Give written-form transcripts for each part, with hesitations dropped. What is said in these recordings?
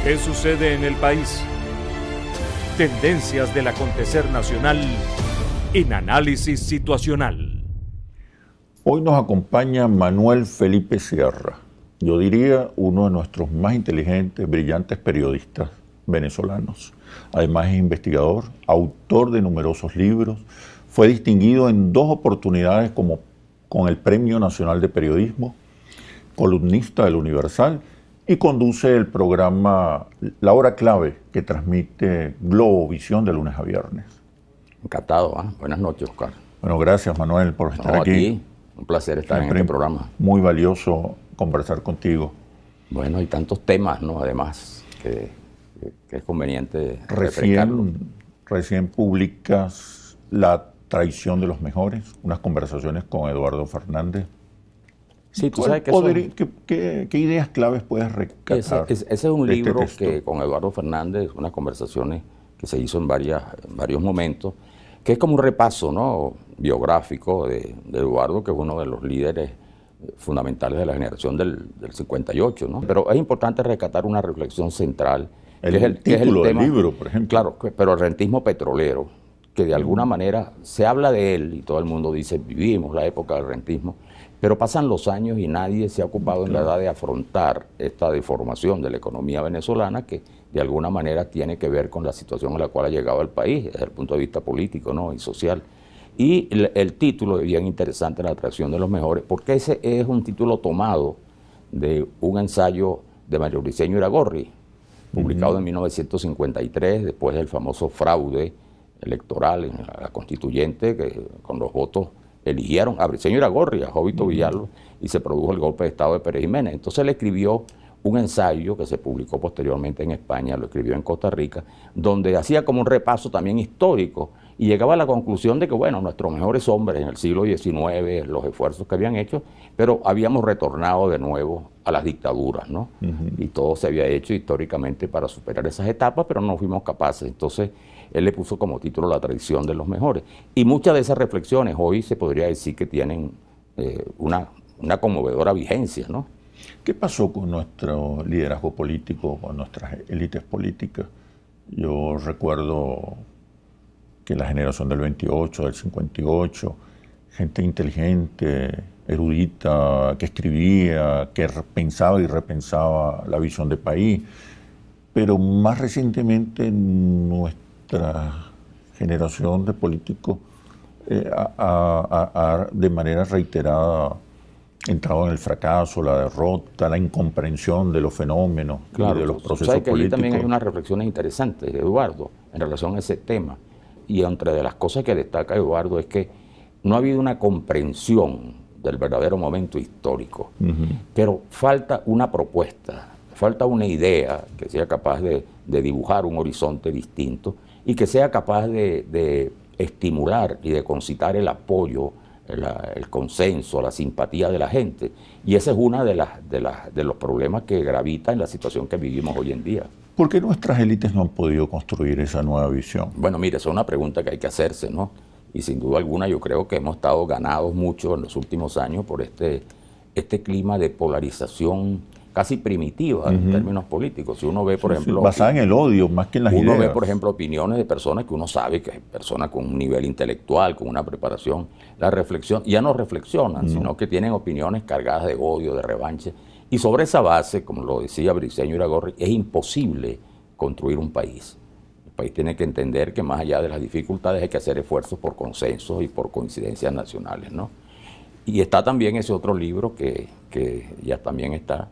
¿Qué sucede en el país? Tendencias del acontecer nacional en Análisis Situacional. Hoy nos acompaña Manuel Felipe Sierra, yo diría uno de nuestros más inteligentes, brillantes periodistas venezolanos. Además es investigador, autor de numerosos libros, fue distinguido en 2 oportunidades con el Premio Nacional de Periodismo, columnista del Universal y conduce el programa La Hora Clave que transmite Globovisión de lunes a viernes. Encantado, buenas noches, Oscar. Bueno, gracias Manuel por estar aquí. Un placer estar en este programa. Muy valioso conversar contigo. Bueno, hay tantos temas, ¿no? Además, que es conveniente refrescarlo. Recién publicas La traición de los mejores, unas conversaciones con Eduardo Fernández. Sí, tú sabes que ¿Qué ideas claves puedes rescatar? Ese es un libro que con Eduardo Fernández, unas conversaciones que se hizo en varios momentos, que es como un repaso, ¿no?, biográfico de Eduardo, que es uno de los líderes fundamentales de la generación del 58, ¿no? Pero es importante rescatar una reflexión central, que es el título del libro, por ejemplo. Claro, pero el rentismo petrolero, que de alguna manera se habla de él y todo el mundo dice, vivimos la época del rentismo, pero pasan los años y nadie se ha ocupado en la edad de afrontar esta deformación de la economía venezolana que de alguna manera tiene que ver con la situación a la cual ha llegado el país desde el punto de vista político, ¿no?, y social. Y el título es bien interesante, La traición de los mejores, porque ese es un título tomado de un ensayo de Mario Briceño Iragorri, publicado en 1953, después del famoso fraude electoral en la constituyente, que con los votos eligieron a Briceño Iragorri, a Jovito Villalba, y se produjo el golpe de Estado de Pérez Jiménez. Entonces él escribió un ensayo que se publicó posteriormente en España, lo escribió en Costa Rica, donde hacía como un repaso también histórico y llegaba a la conclusión de que, bueno, nuestros mejores hombres en el siglo XIX, los esfuerzos que habían hecho, pero habíamos retornado de nuevo a las dictaduras, ¿no? Y todo se había hecho históricamente para superar esas etapas, pero no fuimos capaces. Entonces él le puso como título La traición de los mejores. Y muchas de esas reflexiones hoy se podría decir que tienen una conmovedora vigencia, ¿no? ¿Qué pasó con nuestro liderazgo político, con nuestras élites políticas? Yo recuerdo que la generación del 28, del 58, gente inteligente, erudita, que escribía, que pensaba y repensaba la visión de país, pero más recientemente nuestra generación de políticos de manera reiterada entrado en el fracaso, la derrota, la incomprensión de los fenómenos y de los procesos ¿sabes que políticos? Allí también hay unas reflexiones interesantes de Eduardo en relación a ese tema. Y entre de las cosas que destaca Eduardo es que no ha habido una comprensión del verdadero momento histórico, pero falta una propuesta, falta una idea que sea capaz de dibujar un horizonte distinto y que sea capaz de estimular y de concitar el apoyo, el consenso, la simpatía de la gente. Y ese es uno de los problemas que gravita en la situación que vivimos hoy en día. ¿Por qué nuestras élites no han podido construir esa nueva visión? Bueno, mire, esa es una pregunta que hay que hacerse, ¿no? Y sin duda alguna yo creo que hemos estado ganados mucho en los últimos años por este clima de polarización casi primitiva en términos políticos. Si uno ve, por ejemplo... basada en el odio, más que en las ideas. Uno ve, por ejemplo, opiniones de personas que uno sabe que es personas con un nivel intelectual, con una preparación. La reflexión, ya no reflexionan, sino que tienen opiniones cargadas de odio, de revanche. Y sobre esa base, como lo decía Briceño Iragorri, es imposible construir un país. El país tiene que entender que más allá de las dificultades hay que hacer esfuerzos por consensos y por coincidencias nacionales, ¿no? Y está también ese otro libro que ya también está...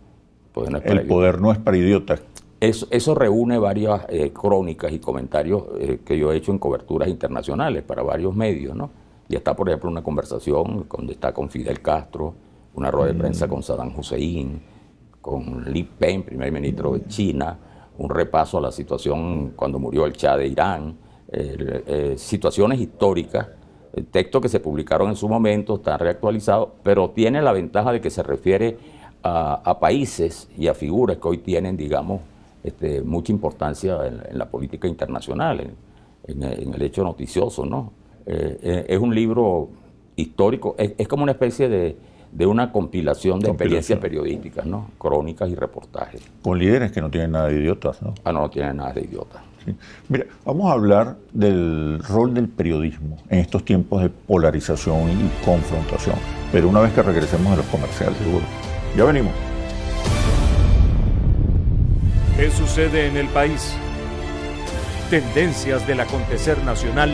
El poder no es para idiotas. Eso reúne varias crónicas y comentarios que yo he hecho en coberturas internacionales para varios medios, ¿no? Y está, por ejemplo, una conversación donde está con Fidel Castro, una rueda de prensa con Saddam Hussein, con Li Peng, primer ministro de China, un repaso a la situación cuando murió el Shah de Irán, situaciones históricas, textos que se publicaron en su momento, están reactualizados, pero tiene la ventaja de que se refiere a países y a figuras que hoy tienen, digamos, mucha importancia en la política internacional, en el hecho noticioso, ¿no? Es un libro histórico, es como una especie de una compilación de experiencias periodísticas, ¿no? Crónicas y reportajes. Con líderes que no tienen nada de idiotas, ¿no? Ah, no, no tienen nada de idiotas. Sí. Mira, vamos a hablar del rol del periodismo en estos tiempos de polarización y confrontación, pero una vez que regresemos a los comerciales. Seguro. Ya venimos. ¿Qué sucede en el país? Tendencias del acontecer nacional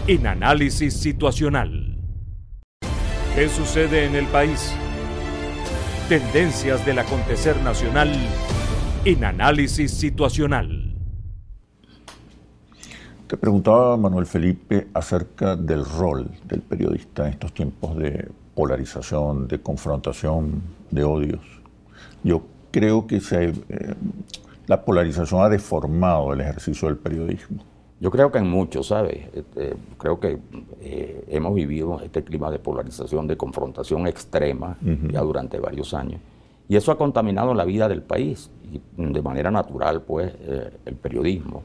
en Análisis Situacional. ¿Qué sucede en el país? Tendencias del acontecer nacional en Análisis Situacional. Te preguntaba, Manuel Felipe, acerca del rol del periodista en estos tiempos de polarización, de confrontación, de odios. Yo creo que la polarización ha deformado el ejercicio del periodismo. Yo creo que en mucho, ¿sabes? Creo que hemos vivido este clima de polarización, de confrontación extrema ya durante varios años. Y eso ha contaminado la vida del país. Y de manera natural, pues, el periodismo,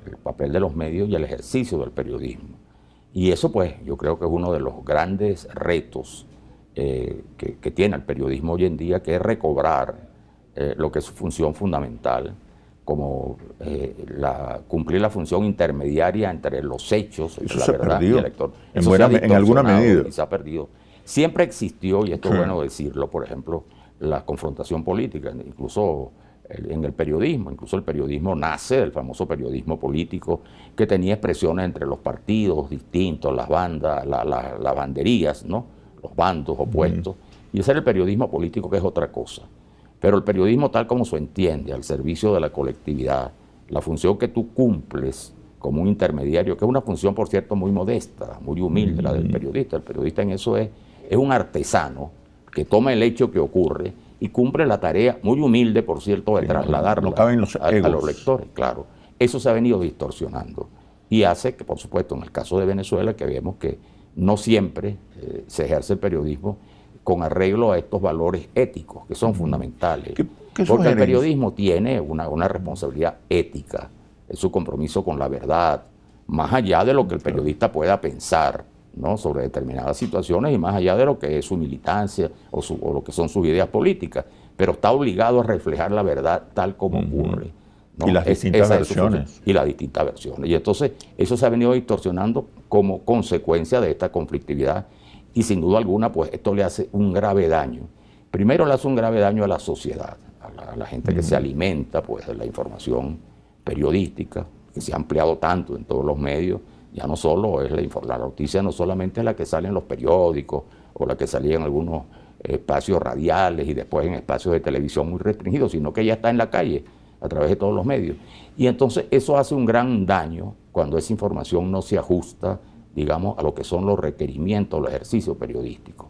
el papel de los medios y el ejercicio del periodismo. Y eso, pues, yo creo que es uno de los grandes retos que tiene el periodismo hoy en día, que es recobrar lo que es su función fundamental, como cumplir la función intermediaria entre los hechos, entre la verdad y el lector. Eso en alguna medida. Y se ha perdido. Siempre existió, y esto es bueno decirlo, por ejemplo, la confrontación política, incluso en el periodismo. Incluso el periodismo nace del famoso periodismo político, que tenía expresiones entre los partidos distintos, las bandas, las banderías, ¿no? Los bandos opuestos. Y ese era el periodismo político, que es otra cosa. Pero el periodismo, tal como se entiende, al servicio de la colectividad, la función que tú cumples como un intermediario, que es una función, por cierto, muy modesta, muy humilde, la del periodista. El periodista en eso es un artesano que toma el hecho que ocurre y cumple la tarea, muy humilde, por cierto, de trasladarlo a los lectores. Claro, eso se ha venido distorsionando y hace que, por supuesto, en el caso de Venezuela, que vemos que no siempre se ejerce el periodismo con arreglo a estos valores éticos que son fundamentales. Porque el periodismo tiene una responsabilidad ética, es su compromiso con la verdad, más allá de lo que el periodista pueda pensar, ¿no? Sobre determinadas situaciones y más allá de lo que es su militancia o lo que son sus ideas políticas, pero está obligado a reflejar la verdad tal como ocurre, ¿no? Y las distintas versiones. Y las distintas versiones. Y entonces eso se ha venido distorsionando como consecuencia de esta conflictividad. Y sin duda alguna, pues esto le hace un grave daño. Primero le hace un grave daño a la sociedad, a la gente que se alimenta, pues, de la información periodística, que se ha ampliado tanto en todos los medios. Ya no solo es la noticia, no solamente es la que sale en los periódicos o la que salía en algunos espacios radiales y después en espacios de televisión muy restringidos, sino que ya está en la calle a través de todos los medios. Y entonces eso hace un gran daño cuando esa información no se ajusta, digamos, a lo que son los requerimientos, los ejercicios periodísticos.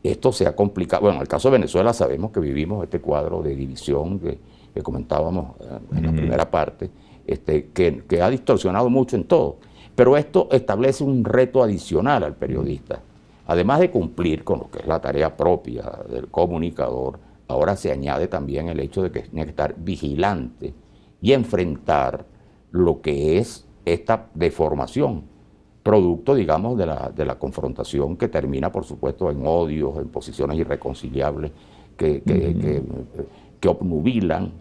Esto se ha complicado. Bueno, en el caso de Venezuela sabemos que vivimos este cuadro de división que comentábamos en la primera parte, que ha distorsionado mucho en todo. Pero esto establece un reto adicional al periodista. Además de cumplir con lo que es la tarea propia del comunicador, ahora se añade también el hecho de que tiene que estar vigilante y enfrentar lo que es esta deformación, producto, digamos, de la confrontación que termina, por supuesto, en odios, en posiciones irreconciliables que obnubilan,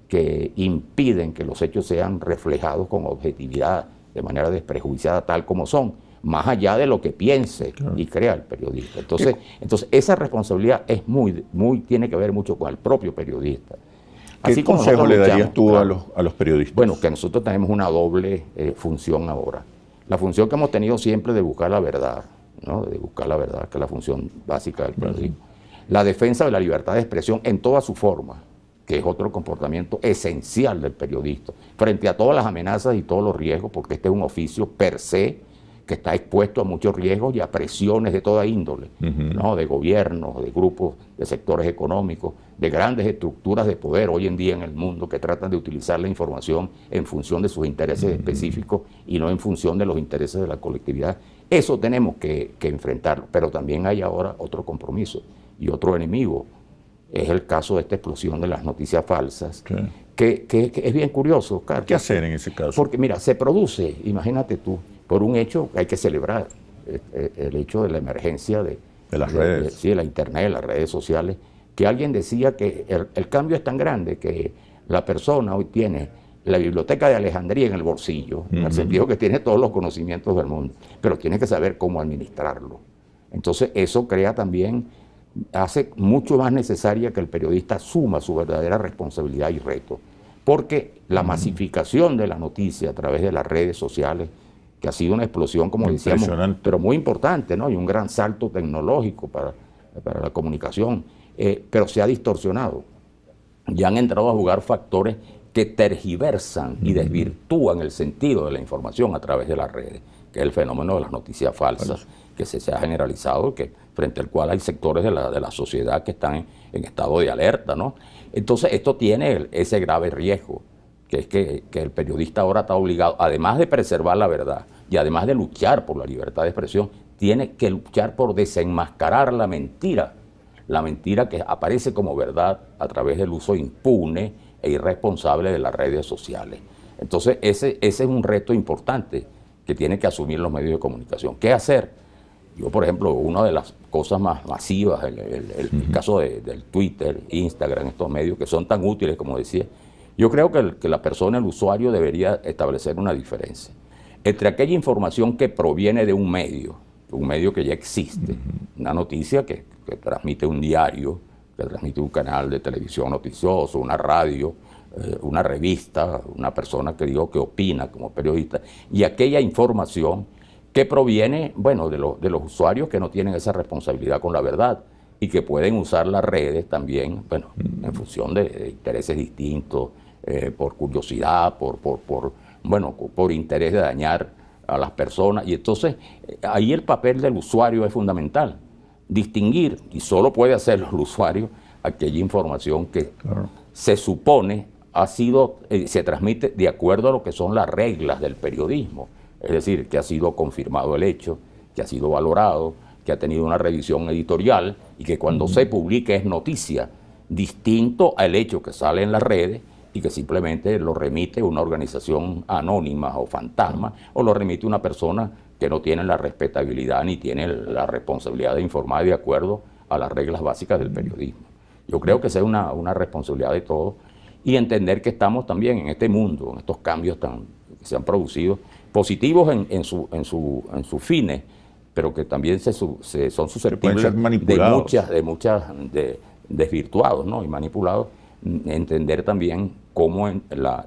que impiden que los hechos sean reflejados con objetividad, de manera desprejuiciada, tal como son, más allá de lo que piense y crea el periodista. Entonces esa responsabilidad es tiene que ver mucho con el propio periodista. ¿Qué consejo le darías tú a los periodistas? Bueno, que nosotros tenemos una doble función ahora. La función que hemos tenido siempre de buscar la verdad, ¿no? De buscar la verdad, que es la función básica del periodismo. La defensa de la libertad de expresión en toda su forma, que es otro comportamiento esencial del periodista, frente a todas las amenazas y todos los riesgos, porque este es un oficio per se que está expuesto a muchos riesgos y a presiones de toda índole, ¿no? De gobiernos, de grupos, de sectores económicos, de grandes estructuras de poder hoy en día en el mundo que tratan de utilizar la información en función de sus intereses específicos y no en función de los intereses de la colectividad. Eso tenemos que enfrentarlo, pero también hay ahora otro compromiso y otro enemigo. Es el caso de esta explosión de las noticias falsas, que es bien curioso, Carlos. ¿Qué hacer en ese caso? Porque mira, se produce, imagínate tú, por un hecho que hay que celebrar, el hecho de la emergencia de las redes. Sí, de la internet, las redes sociales, que alguien decía que el cambio es tan grande que la persona hoy tiene la biblioteca de Alejandría en el bolsillo, en el sentido que tiene todos los conocimientos del mundo, pero tiene que saber cómo administrarlo. Entonces eso crea también, hace mucho más necesaria que el periodista asuma su verdadera responsabilidad y reto, porque la masificación de la noticia a través de las redes sociales, que ha sido una explosión, como decíamos, pero muy importante, ¿no? Y un gran salto tecnológico para la comunicación, pero se ha distorsionado. Ya han entrado a jugar factores que tergiversan y desvirtúan el sentido de la información a través de las redes, que es el fenómeno de las noticias falsas, que se ha generalizado, frente al cual hay sectores de la sociedad que están en estado de alerta, ¿no? Entonces esto tiene ese grave riesgo, que es que el periodista ahora está obligado, además de preservar la verdad y además de luchar por la libertad de expresión, tiene que luchar por desenmascarar la mentira que aparece como verdad a través del uso impune e irresponsable de las redes sociales. Entonces ese es un reto importante que tienen que asumir los medios de comunicación. ¿Qué hacer? Yo, por ejemplo, una de las cosas más masivas, el caso del Twitter, Instagram, estos medios que son tan útiles, como decía, yo creo que la persona, el usuario, debería establecer una diferencia entre aquella información que proviene de un medio que ya existe, una noticia que transmite un diario, que transmite un canal de televisión noticioso, una radio, una revista, una persona que opina como periodista, y aquella información que proviene, bueno, de los usuarios que no tienen esa responsabilidad con la verdad y que pueden usar las redes también, bueno, en función de intereses distintos, por curiosidad, por interés de dañar a las personas. Y entonces ahí el papel del usuario es fundamental, distinguir, y solo puede hacerlo el usuario, aquella información que se supone se transmite de acuerdo a lo que son las reglas del periodismo. Es decir, que ha sido confirmado el hecho, que ha sido valorado, que ha tenido una revisión editorial y que cuando se publique es noticia, distinto al hecho que sale en las redes y que simplemente lo remite una organización anónima o fantasma, o lo remite una persona que no tiene la respetabilidad ni tiene la responsabilidad de informar de acuerdo a las reglas básicas del periodismo. Yo creo que esa es una responsabilidad de todos, y entender que estamos también en este mundo, en estos cambios que se han producido, positivos en sus fines, pero que también son susceptibles de desvirtuados, ¿no? Y manipulados. Entender también cómo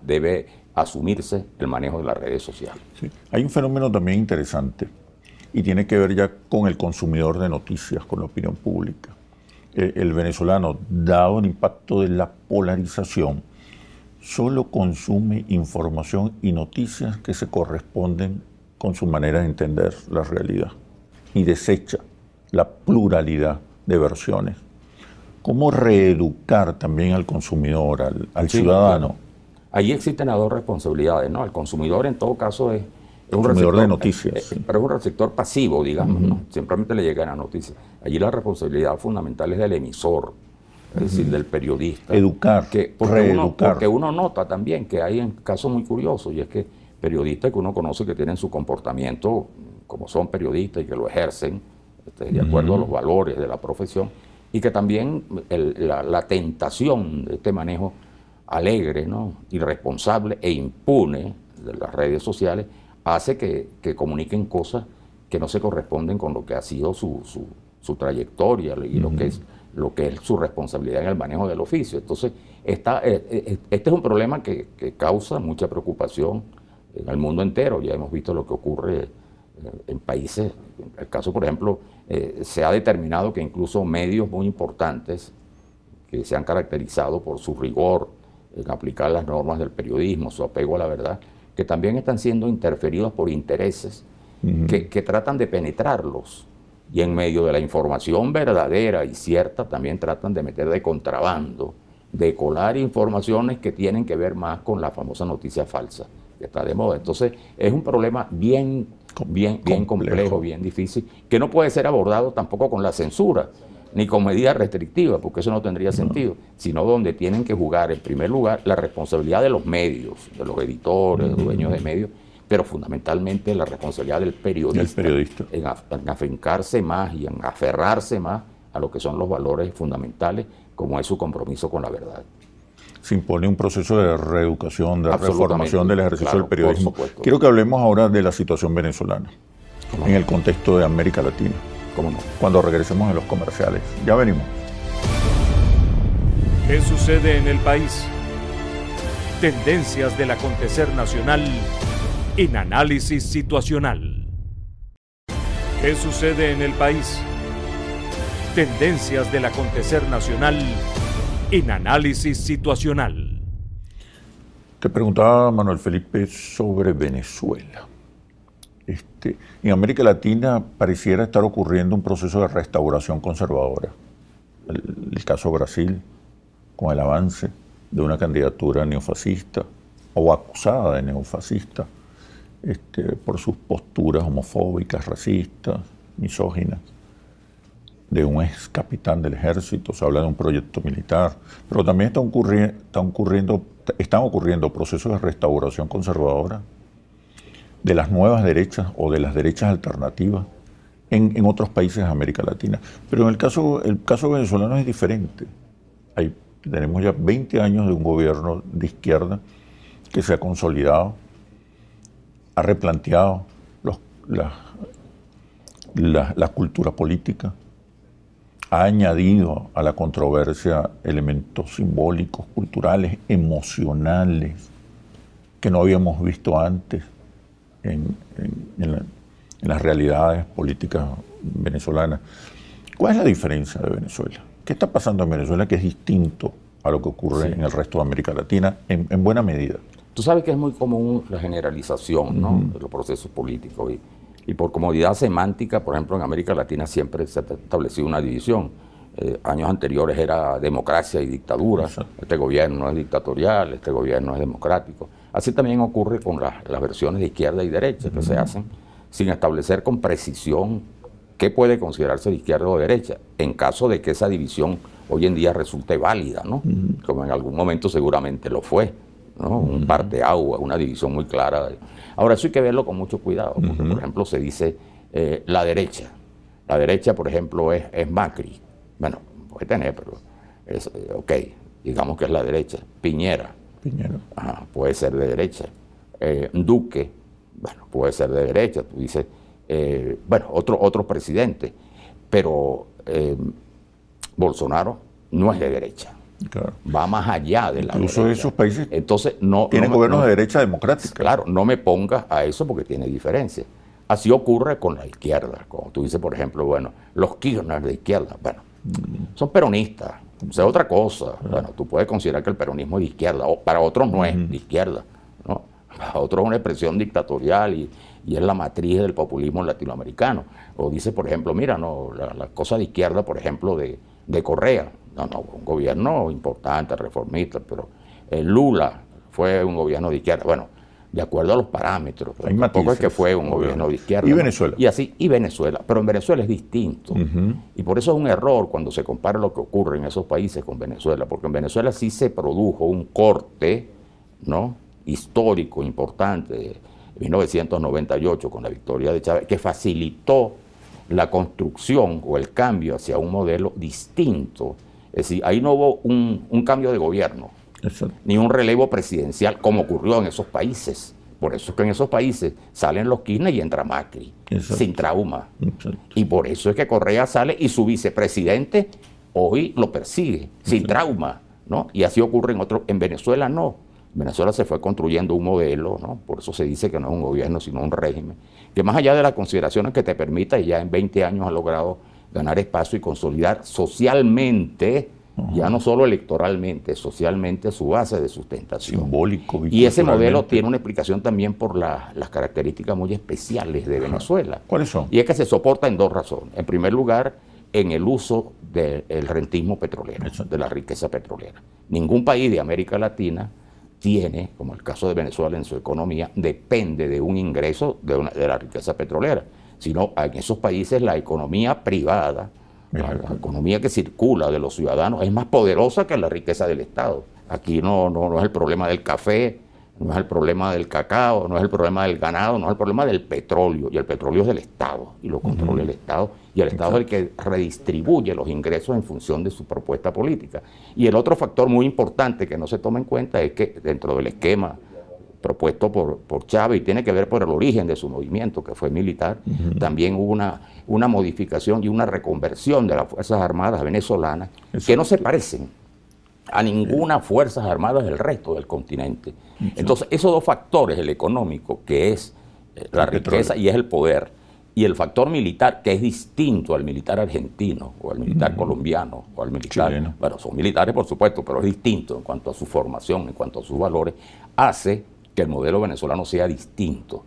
debe asumirse el manejo de las redes sociales. Sí. Hay un fenómeno también interesante y tiene que ver ya con el consumidor de noticias, con la opinión pública. El venezolano, dado el impacto de la polarización, solo consume información y noticias que se corresponden con su manera de entender la realidad y desecha la pluralidad de versiones. ¿Cómo reeducar también al consumidor, al ciudadano? Claro. Ahí existen las dos responsabilidades, ¿no? El consumidor en todo caso es un consumidor de noticias. Pero es un receptor pasivo, digamos, ¿no? Simplemente le llegan las noticias. Allí la responsabilidad fundamental es del emisor, es decir, del periodista. Educar, reeducar. Porque uno nota también que hay casos muy curiosos, y es que periodistas que uno conoce que tienen su comportamiento como son periodistas y que lo ejercen de acuerdo a los valores de la profesión, y que también la tentación de este manejo alegre, ¿no?, irresponsable e impune de las redes sociales hace que comuniquen cosas que no se corresponden con lo que ha sido su trayectoria y lo que es su responsabilidad en el manejo del oficio. Entonces, este es un problema que causa mucha preocupación en el mundo entero. Ya hemos visto lo que ocurre en países. En el caso, por ejemplo, se ha determinado que incluso medios muy importantes que se han caracterizado por su rigor en aplicar las normas del periodismo, su apego a la verdad, que también están siendo interferidos por intereses que tratan de penetrarlos, y en medio de la información verdadera y cierta también tratan de meter de contrabando, de colar informaciones que tienen que ver más con la famosa noticia falsa, que está de moda. Entonces es un problema bien complejo, bien difícil, que no puede ser abordado tampoco con la censura, ni con medidas restrictivas, porque eso no tendría sentido, sino donde tienen que jugar, en primer lugar, la responsabilidad de los medios, de los editores, de los dueños de medios, pero fundamentalmente la responsabilidad del periodista, en afincarse más y en aferrarse más a lo que son los valores fundamentales, como es su compromiso con la verdad. Se impone un proceso de reeducación, de reformación del ejercicio del periodismo. Quiero que hablemos ahora de la situación venezolana, en el contexto de América Latina. ¿Cómo no? Cuando regresemos de los comerciales. Ya venimos. ¿Qué sucede en el país? Tendencias del acontecer nacional en Análisis Situacional. ¿Qué sucede en el país? Tendencias del acontecer nacional en Análisis Situacional. Te preguntaba, Manuel Felipe, sobre Venezuela. En América Latina pareciera estar ocurriendo un proceso de restauración conservadora. El caso Brasil, con el avance de una candidatura neofascista o acusada de neofascista por sus posturas homofóbicas, racistas, misóginas, de un ex capitán del ejército, se habla de un proyecto militar, pero también están ocurriendo procesos de restauración conservadora de las nuevas derechas o de las derechas alternativas en otros países de América Latina. Pero en el caso venezolano es diferente. Tenemos ya 20 años de un gobierno de izquierda que se ha consolidado, ha replanteado la cultura política, ha añadido a la controversia elementos simbólicos, culturales, emocionales, que no habíamos visto antes en las realidades políticas venezolanas. ¿Cuál es la diferencia de Venezuela? ¿Qué está pasando en Venezuela que es distinto a lo que ocurre en el resto de América Latina en buena medida? Tú sabes que es muy común la generalización, ¿no?, de los procesos políticos y por comodidad semántica, por ejemplo, en América Latina siempre se ha establecido una división. Años anteriores era democracia y dictadura. Exacto. Este gobierno es dictatorial, este gobierno es democrático. Así también ocurre con las versiones de izquierda y derecha que se hacen sin establecer con precisión qué puede considerarse de izquierda o de derecha, en caso de que esa división hoy en día resulte válida, ¿no? Como en algún momento seguramente lo fue, ¿no? Un parteaguas, una división muy clara. Ahora, eso hay que verlo con mucho cuidado, porque, por ejemplo, se dice la derecha. La derecha, por ejemplo, es Macri. Bueno, puede tener, pero ok, digamos que es la derecha. Piñera. Ajá, puede ser de derecha. Duque, bueno, puede ser de derecha. Tú dices, bueno, otro presidente, pero Bolsonaro no es de derecha. Claro. Va más allá de la Incluso derecha. Esos países entonces tienen gobiernos de derecha democrática. Claro, no me pongas a eso porque tiene diferencia. Así ocurre con la izquierda. Como tú dices, por ejemplo, bueno, los Kirchner de izquierda, bueno, son peronistas, o sea, otra cosa. Bueno, tú puedes considerar que el peronismo es de izquierda, o para otros no es de izquierda, ¿no? Para otros es una expresión dictatorial y es la matriz del populismo latinoamericano. O dice, por ejemplo, mira, no, la cosa de izquierda, por ejemplo, de Correa. No, un gobierno importante, reformista, pero Lula fue un gobierno de izquierda. Bueno, de acuerdo a los parámetros, pero tampoco es que fue un gobierno de izquierda. Y ¿no? Venezuela. Y así, y Venezuela. Pero en Venezuela es distinto. Y por eso es un error cuando se compara lo que ocurre en esos países con Venezuela, porque en Venezuela sí se produjo un corte, ¿no?, histórico, importante, en 1998, con la victoria de Chávez, que facilitó la construcción o el cambio hacia un modelo distinto. Es decir, ahí no hubo un cambio de gobierno, ni un relevo presidencial como ocurrió en esos países. Por eso es que en esos países salen los Kirchner y entra Macri, sin trauma. Y por eso es que Correa sale y su vicepresidente hoy lo persigue, sin trauma, ¿no? Y así ocurre en Venezuela no. En Venezuela se fue construyendo un modelo, ¿no? Por eso se dice que no es un gobierno, sino un régimen, que más allá de las consideraciones que te permita, y ya en 20 años ha logrado ganar espacio y consolidar socialmente, ya no solo electoralmente, socialmente su base de sustentación. Simbólico. Y ese modelo tiene una explicación también por las características muy especiales de Venezuela. ¿Cuáles son? Y es que se soporta en dos razones. En primer lugar, en el uso del rentismo petrolero, de la riqueza petrolera. Ningún país de América Latina tiene, como el caso de Venezuela en su economía, depende de un ingreso de la riqueza petrolera, sino en esos países la economía privada, la economía que circula de los ciudadanos, es más poderosa que la riqueza del Estado. Aquí no es el problema del café, no es el problema del cacao, no es el problema del ganado, no es el problema del petróleo. Y el petróleo es del Estado y lo controla el Estado. Y el Estado es el que redistribuye los ingresos en función de su propuesta política. Y el otro factor muy importante que no se toma en cuenta es que dentro del esquema propuesto por Chávez, y tiene que ver por el origen de su movimiento, que fue militar, también hubo una modificación y una reconversión de las Fuerzas Armadas venezolanas que no se parecen a ninguna Fuerzas Armadas del resto del continente. Entonces, esos dos factores, el económico, que es la riqueza y es el poder, y el factor militar, que es distinto al militar argentino, o al militar colombiano, o al militar chileno. Bueno, son militares, por supuesto, pero es distinto en cuanto a su formación, en cuanto a sus valores, hace que el modelo venezolano sea distinto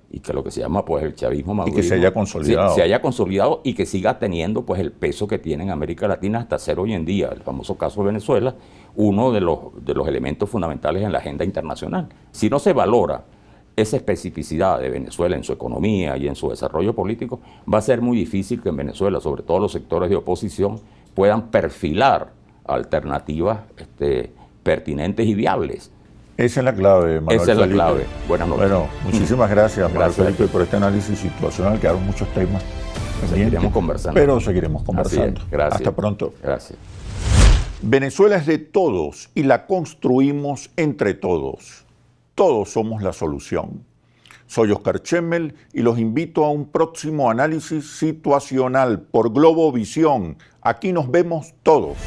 y que lo que se llama pues el chavismo maduro, y que se haya consolidado. Se haya consolidado y que siga teniendo pues el peso que tiene en América Latina hasta ser hoy en día, el famoso caso de Venezuela, uno de los elementos fundamentales en la agenda internacional. Si no se valora esa especificidad de Venezuela en su economía y en su desarrollo político, va a ser muy difícil que en Venezuela, sobre todo los sectores de oposición, puedan perfilar alternativas pertinentes y viables. Esa es la clave, Manuel Esa es la Felipe. clave. Buenas noches. Bueno, muchísimas gracias, Manuel Felipe, por este análisis situacional. Quedaron muchos temas pendientes, seguiremos conversando. pero seguiremos conversando. Así es. Gracias. Hasta pronto. Gracias. Venezuela es de todos y la construimos entre todos. Todos somos la solución. Soy Oscar Chemmel y los invito a un próximo análisis situacional por Globovisión. Aquí nos vemos todos.